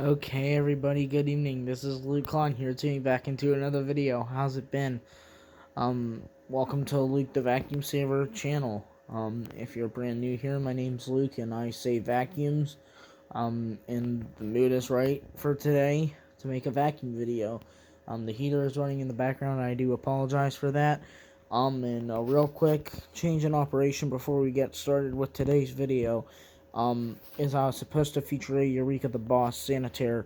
Okay, everybody, good evening. This is Luke here, tuning back into another video. How's it been? Welcome to Luke the Vacuum Saver channel. If you're brand new here, my name's Luke and I save vacuums. And the mood is right for today to make a vacuum video. The heater is running in the background. I do apologize for that. And a real quick change in operation before we get started with today's video. Is I was supposed to feature a Eureka the Boss Sanitaire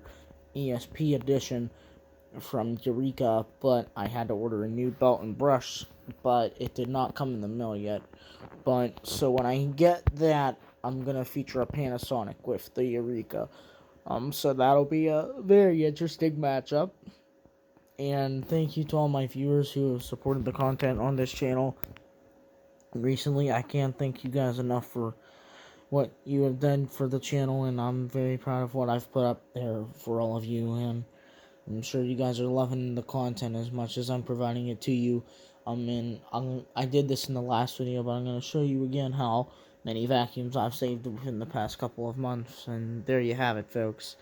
ESP edition from Eureka, but I had to order a new belt and brush, but it did not come in the mail yet. But so when I get that, I'm gonna feature a Panasonic with the Eureka. So that'll be a very interesting matchup. And thank you to all my viewers who have supported the content on this channel recently. I can't thank you guys enough for what you have done for the channel, and I'm very proud of what I've put up there for all of you, and I'm sure you guys are loving the content as much as I'm providing it to you. I did this in the last video, but I'm going to show you again how many vacuums I've saved within the past couple of months, and there you have it, folks.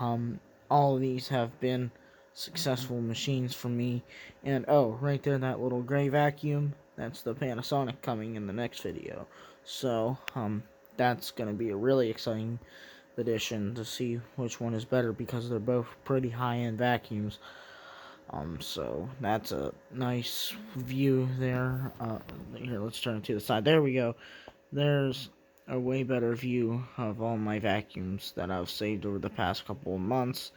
All of these have been successful machines for me, and oh, right there, that little gray vacuum, that's the Panasonic coming in the next video. So, that's going to be a really exciting addition to see which one is better, because they're both pretty high-end vacuums. So that's a nice view there. Here, let's turn it to the side. There we go. There's a way better view of all my vacuums that I've saved over the past couple of months.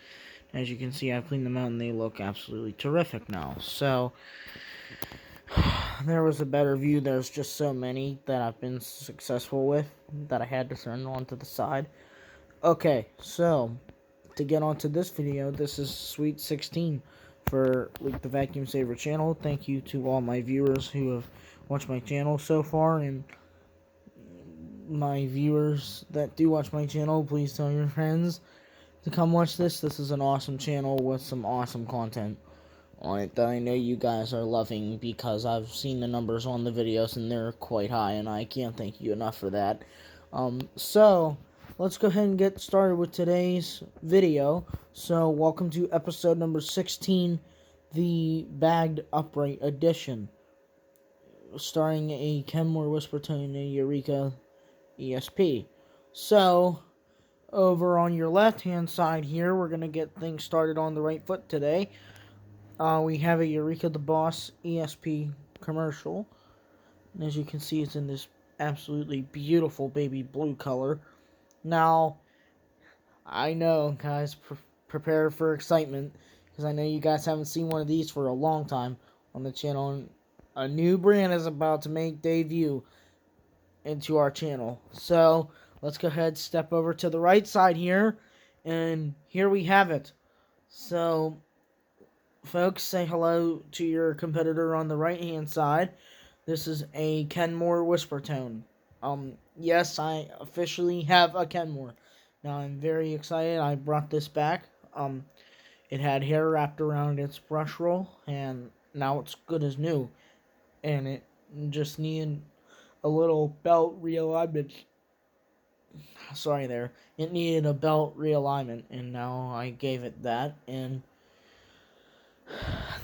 As you can see, I've cleaned them out and they look absolutely terrific now. So there was a better view. There's just so many that I've been successful with that I had to turn onto the side. Okay, so to get onto this video, this is Sweet 16 for Luke the Vacuum Saver channel. Thank you to all my viewers who have watched my channel so far, and my viewers that do watch my channel, please tell your friends to come watch this. This is an awesome channel with some awesome content on it that I know you guys are loving, because I've seen the numbers on the videos and they're quite high, and I can't thank you enough for that. So let's go ahead and get started with today's video. So welcome to episode number 16, the Bagged Upright Edition, starring a Kenmore Whisper Tone and a Eureka ESP. So over on your left hand side here, we're going to get things started on the right foot today. We have a Eureka the Boss ESP commercial. And as you can see, it's in this absolutely beautiful baby blue color. Now, I know, guys, prepare for excitement, because I know you guys haven't seen one of these for a long time on the channel. And a new brand is about to make debut into our channel. So, let's go ahead and step over to the right side here, and here we have it. So, folks, say hello to your competitor on the right hand side. This is a Kenmore Whisper Tone. Yes, I officially have a Kenmore. Now, I'm very excited. I brought this back. It had hair wrapped around its brush roll, and now it's good as new. And it just needed a little belt realignment. Sorry there. It needed a belt realignment, and now I gave it that, and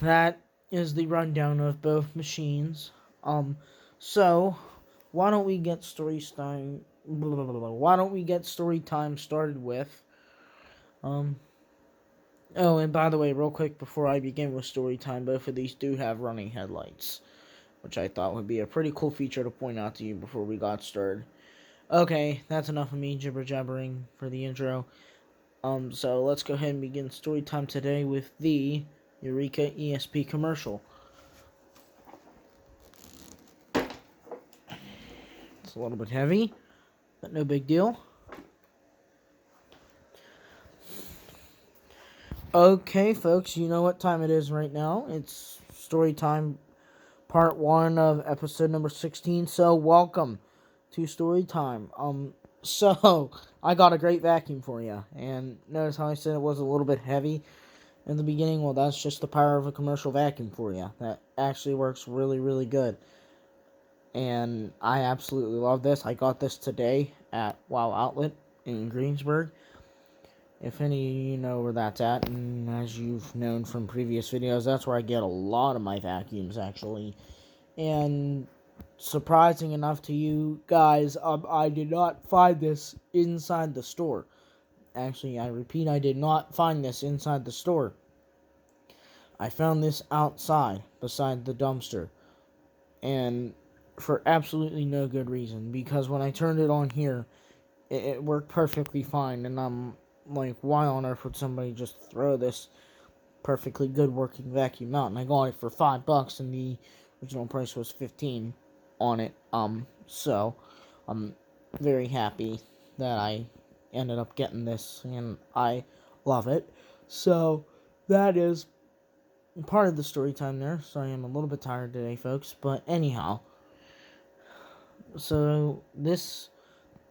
that is the rundown of both machines. So why don't we get story time? Why don't we get story time started with? Oh, and by the way, real quick before I begin with story time, both of these do have running headlights, which I thought would be a pretty cool feature to point out to you before we got started. Okay, that's enough of me jibber jabbering for the intro. So let's go ahead and begin story time today with the Eureka ESP commercial. It's a little bit heavy, but no big deal. Okay, folks, you know what time it is right now. It's story time part 1 of episode number 16. So welcome to story time. So I got a great vacuum for you, and notice how I said it was a little bit heavy in the beginning. Well, that's just the power of a commercial vacuum for you. That actually works really, really good. And I absolutely love this. I got this today at Wow Outlet in Greensburg. If any of you know where that's at, and as you've known from previous videos, that's where I get a lot of my vacuums, actually. And surprising enough to you guys, I did not find this inside the store. Actually, I repeat, I did not find this inside the store. I found this outside, beside the dumpster. And for absolutely no good reason. Because when I turned it on here, it worked perfectly fine. And I'm like, why on earth would somebody just throw this perfectly good working vacuum out? And I got it for $5, and the original price was $15 on it. So I'm very happy that I ended up getting this, and I love it. So that is part of the story time there. Sorry, I'm a little bit tired today, folks. But anyhow, so this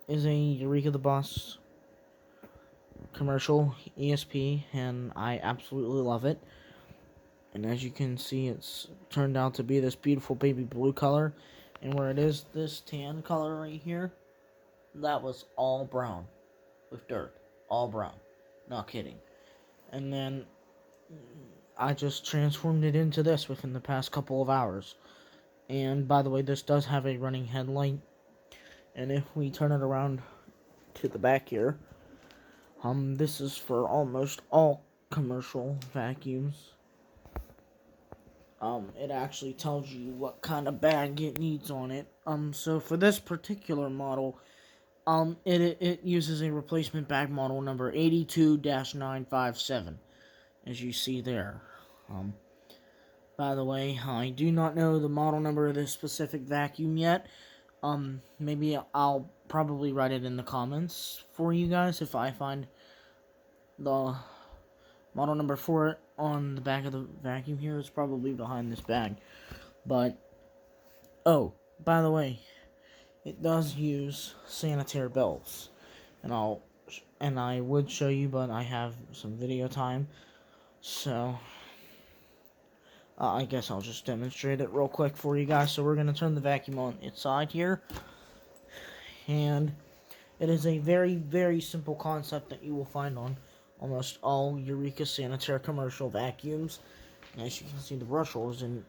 is a Eureka the Boss commercial ESP, and I absolutely love it. And as you can see, it's turned out to be this beautiful baby blue color. And where it is this tan color right here, that was all brown with dirt. All brown. Not kidding. And then I just transformed it into this within the past couple of hours. And by the way, this does have a running headlight. And if we turn it around to the back here, this is for almost all commercial vacuums. It actually tells you what kind of bag it needs on it. So for this particular model, it uses a replacement bag model number 82-957, as you see there. By the way, I do not know the model number of this specific vacuum yet. Maybe I'll probably write it in the comments for you guys if I find the model number for it on the back of the vacuum here. It's probably behind this bag. But, oh, by the way, it does use sanitary belts. And I would show you, but I have some video time. So, I guess I'll just demonstrate it real quick for you guys. So we're going to turn the vacuum on its side here. And it is a very, very simple concept that you will find on almost all Eureka Sanitaire commercial vacuums. And as you can see, the brush roll is in,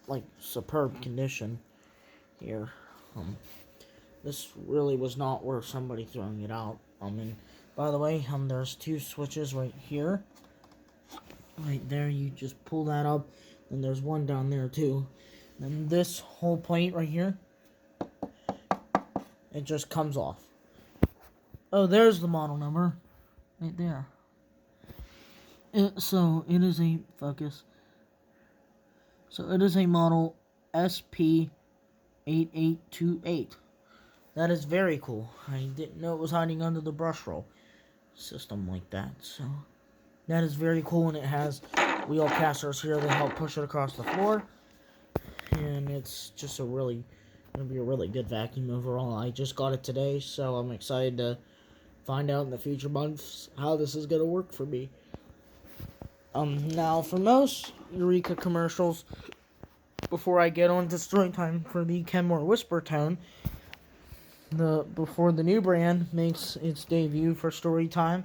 like, superb condition here. This really was not worth somebody throwing it out. And by the way, there's two switches right here. Right there, you just pull that up, and there's one down there too. And this whole plate right here, it just comes off. Oh, there's the model number, right there. So it is a focus. So it is a model SP8828. That is very cool. I didn't know it was hiding under the brush roll system like that. So that is very cool, and it has wheel casters here that help push it across the floor. And it's just gonna be a really good vacuum overall. I just got it today, so I'm excited to find out in the future months how this is gonna work for me. Now for most Eureka commercials, before I get on to story time for the Kenmore Whisper Tone, before the new brand makes its debut for story time,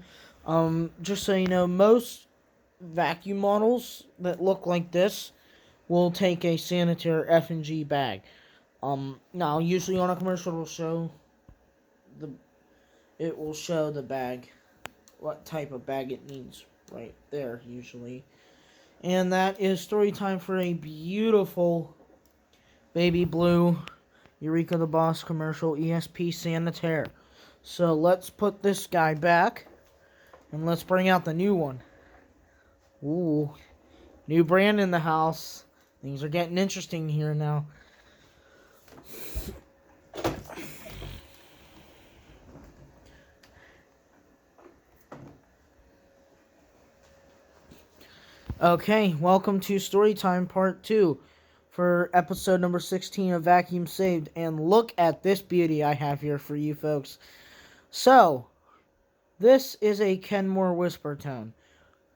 just so you know, most vacuum models that look like this will take a sanitary F&G bag. Now usually on a commercial it will show the bag, what type of bag it needs right there usually. And that is story time for a beautiful baby blue Eureka the Boss commercial ESP Sanitaire. So let's put this guy back, and let's bring out the new one. Ooh, new brand in the house. Things are getting interesting here now. Okay, welcome to Storytime Part 2 for episode number 16 of Vacuum Saved. And look at this beauty I have here for you folks. So, this is a Kenmore Whisper Tone.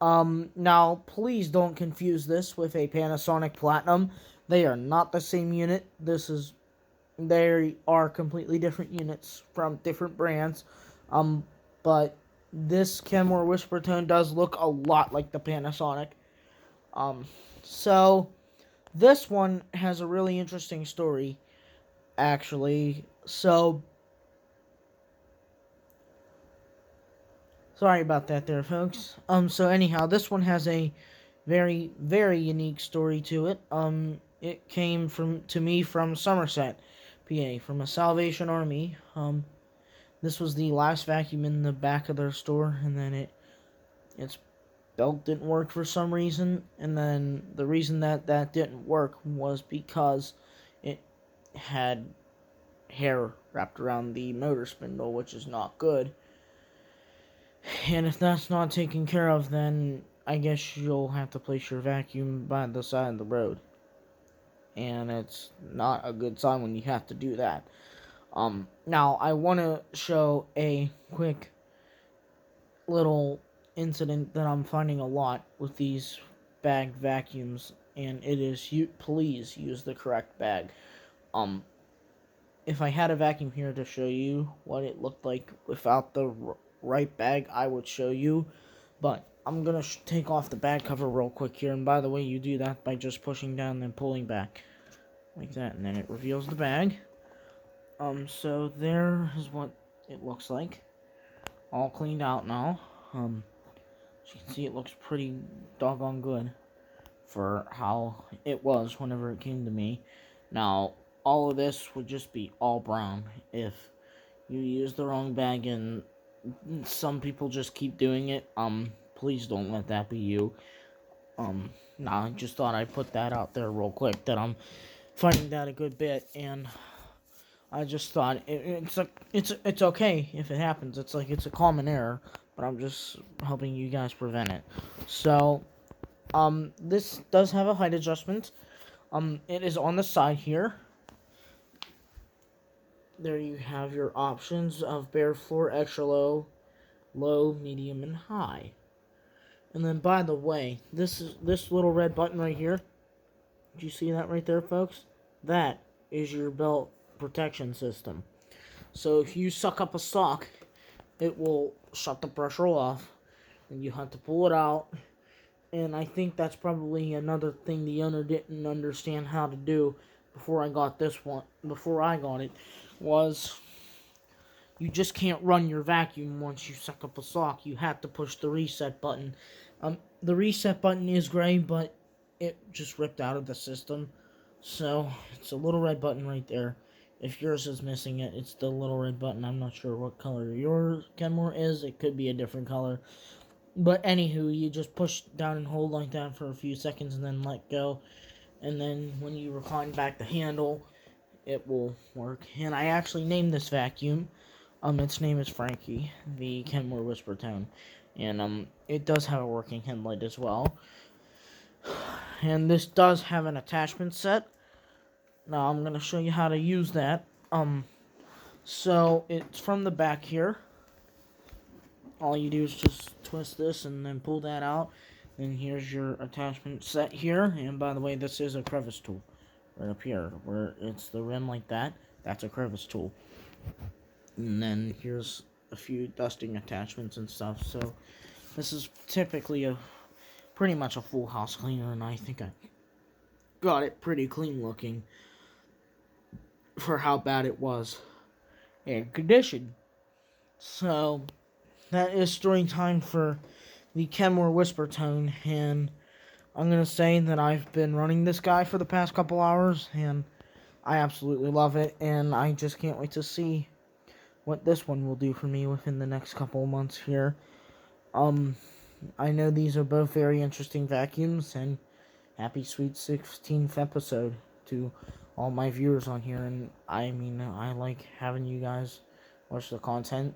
Now, please don't confuse this with a Panasonic Platinum. They are not the same unit. They are completely different units from different brands. But this Kenmore Whisper Tone does look a lot like the Panasonic. So this one has a really interesting story, actually. So, sorry about that there, folks. So anyhow, this one has a very, very unique story to it. It came to me from Somerset, PA, from a Salvation Army. This was the last vacuum in the back of their store, and then its belt didn't work for some reason, and then the reason that didn't work was because it had hair wrapped around the motor spindle, which is not good. And if that's not taken care of, then I guess you'll have to place your vacuum by the side of the road. And it's not a good sign when you have to do that. Now I want to show a quick little incident that I'm finding a lot with these bagged vacuums, and it is, please use the correct bag. If I had a vacuum here to show you what it looked like without the right bag, I would show you, but I'm gonna take off the bag cover real quick here, and by the way, you do that by just pushing down and pulling back like that, and then it reveals the bag. So there is what it looks like, all cleaned out now. As you can see, it looks pretty doggone good for how it was whenever it came to me. Now, all of this would just be all brown if you use the wrong bag, and some people just keep doing it. Please don't let that be you. Nah, I just thought I'd put that out there real quick, that I'm finding that a good bit, and I just thought it's okay if it happens. It's like it's a common error, but I'm just helping you guys prevent it. So, this does have a height adjustment. It is on the side here. There you have your options of bare floor, extra low, low, medium, and high. And then, by the way, this little red button right here. Do you see that right there, folks? That is your belt protection system. So if you suck up a sock, it will shut the pressure off, and you have to pull it out. And I think that's probably another thing the owner didn't understand how to do before I got it, was you just can't run your vacuum once you suck up a sock. You have to push the reset button. The reset button is gray, but it just ripped out of the system. So it's a little red button right there. If yours is missing it, it's the little red button. I'm not sure what color your Kenmore is. It could be a different color. But anywho, you just push down and hold like that for a few seconds and then let go. And then when you recline back the handle, it will work. And I actually named this vacuum. Its name is Frankie, the Kenmore Whisper Tone. And it does have a working headlight as well. And this does have an attachment set. Now I'm going to show you how to use that. So it's from the back here. All you do is just twist this and then pull that out. And here's your attachment set here. And by the way, this is a crevice tool. Right up here, where it's the rim like that. That's a crevice tool. And then here's a few dusting attachments and stuff. So this is typically pretty much a full house cleaner, and I think I got it pretty clean looking for how bad it was in condition. So that is story time for the Kenmore Whisper Tone, and I'm going to say that I've been running this guy for the past couple hours, and I absolutely love it, and I just can't wait to see what this one will do for me within the next couple of months here. I know these are both very interesting vacuums, and happy sweet 16th episode to all my viewers on here, and I mean, I like having you guys watch the content.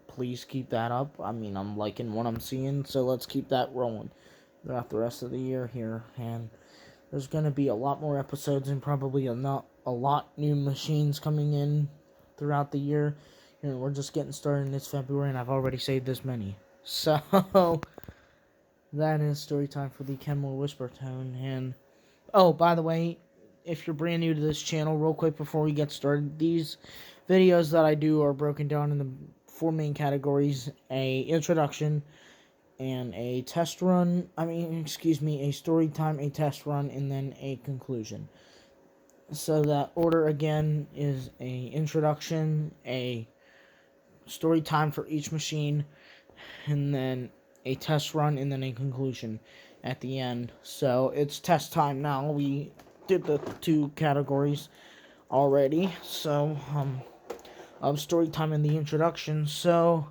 Please keep that up. I mean, I'm liking what I'm seeing, so let's keep that rolling throughout the rest of the year here, and there's going to be a lot more episodes and probably a lot new machines coming in throughout the year. You know, we're just getting started in this February, and I've already saved this many. So that is story time for the Kenmore Whisper Tone. And oh, by the way, if you're brand new to this channel, real quick before we get started, these videos that I do are broken down in the four main categories: a introduction and a test run. A story time, a test run, and then a conclusion. So that order again is a introduction, a story time for each machine, and then a test run, and then a conclusion at the end. So it's test time now. We did the two categories already. So of story time and the introduction. So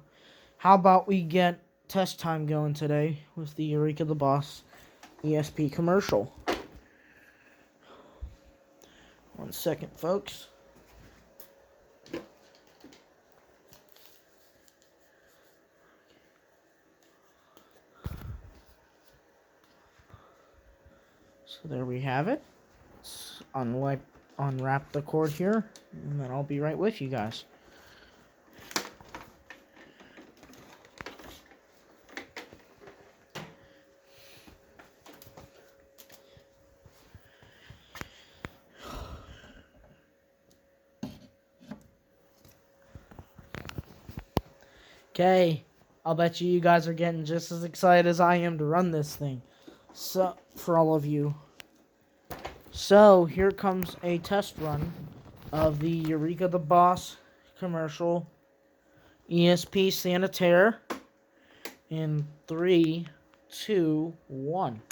how about we get test time going today with the Eureka the Boss ESP commercial. 1 second, folks. So there we have it. Let's unwrap the cord here, and then I'll be right with you guys. Okay, I'll bet you guys are getting just as excited as I am to run this thing. So, for all of you. So, here comes a test run of the Eureka the Boss commercial ESP Sanitaire in 3, 2, 1.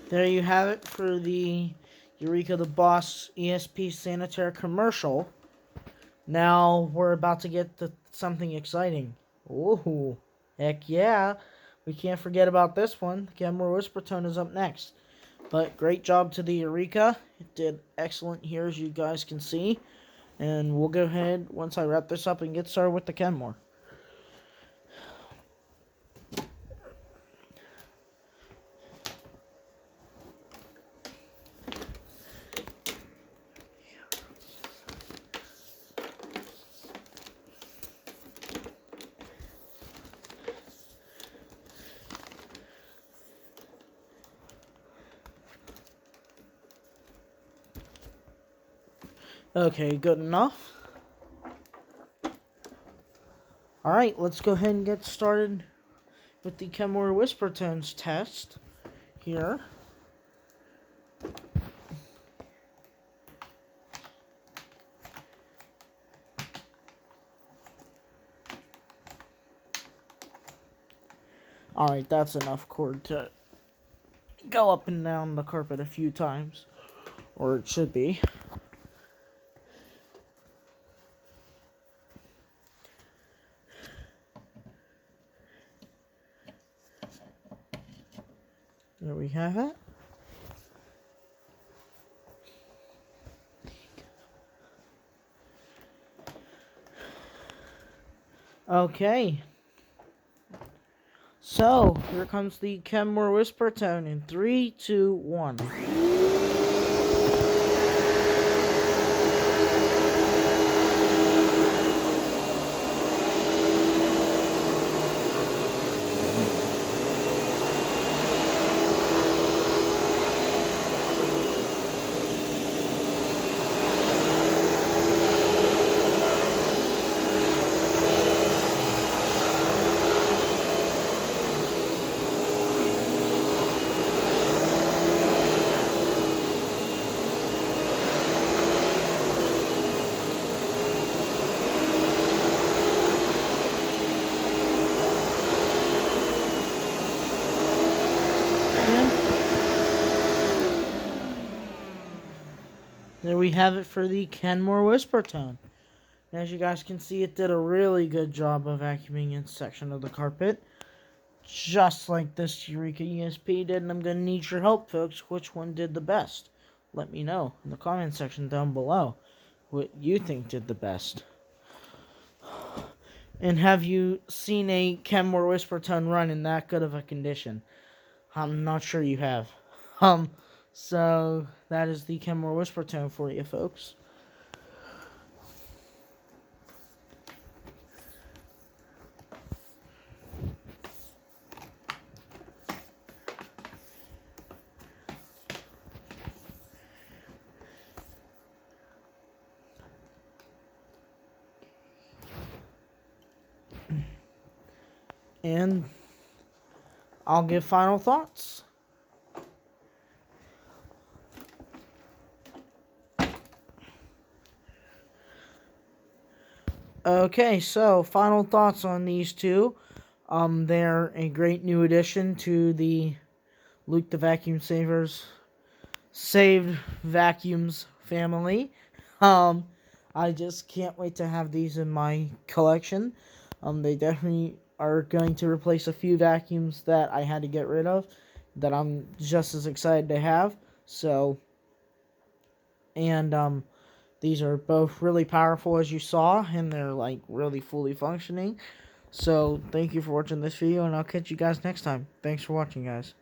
There you have it for the Eureka the Boss ESP Sanitaire commercial. Now we're about to get to something exciting. Ooh, heck yeah. We can't forget about this one. The Kenmore Whisper Tone is up next. But great job to the Eureka. It did excellent here, as you guys can see. And we'll go ahead, once I wrap this up, and get started with the Kenmore. Okay, good enough. Alright, let's go ahead and get started with the Kenmore Whisper Tones test here. Alright, that's enough cord to go up and down the carpet a few times. Or it should be. There we have it. Okay. So, here comes the Kenmore Whisper Tone in 3, 2, 1. There we have it for the Kenmore Whisper Tone. As you guys can see, it did a really good job of vacuuming its section of the carpet. just like this Eureka ESP did, and I'm going to need your help, folks. Which one did the best? Let me know in the comment section down below what you think did the best. And have you seen a Kenmore Whisper Tone run in that good of a condition? I'm not sure you have. So that is the Kenmore Whisper Tone for you, folks. And I'll give final thoughts. Okay, so final thoughts on these two. They're a great new addition to the Luke the Vacuum Saver's saved vacuums family. I just can't wait to have these in my collection. They definitely are going to replace a few vacuums that I had to get rid of that I'm just as excited to have. So, and these are both really powerful, as you saw, and they're like really fully functioning. So thank you for watching this video, and I'll catch you guys next time. Thanks for watching, guys.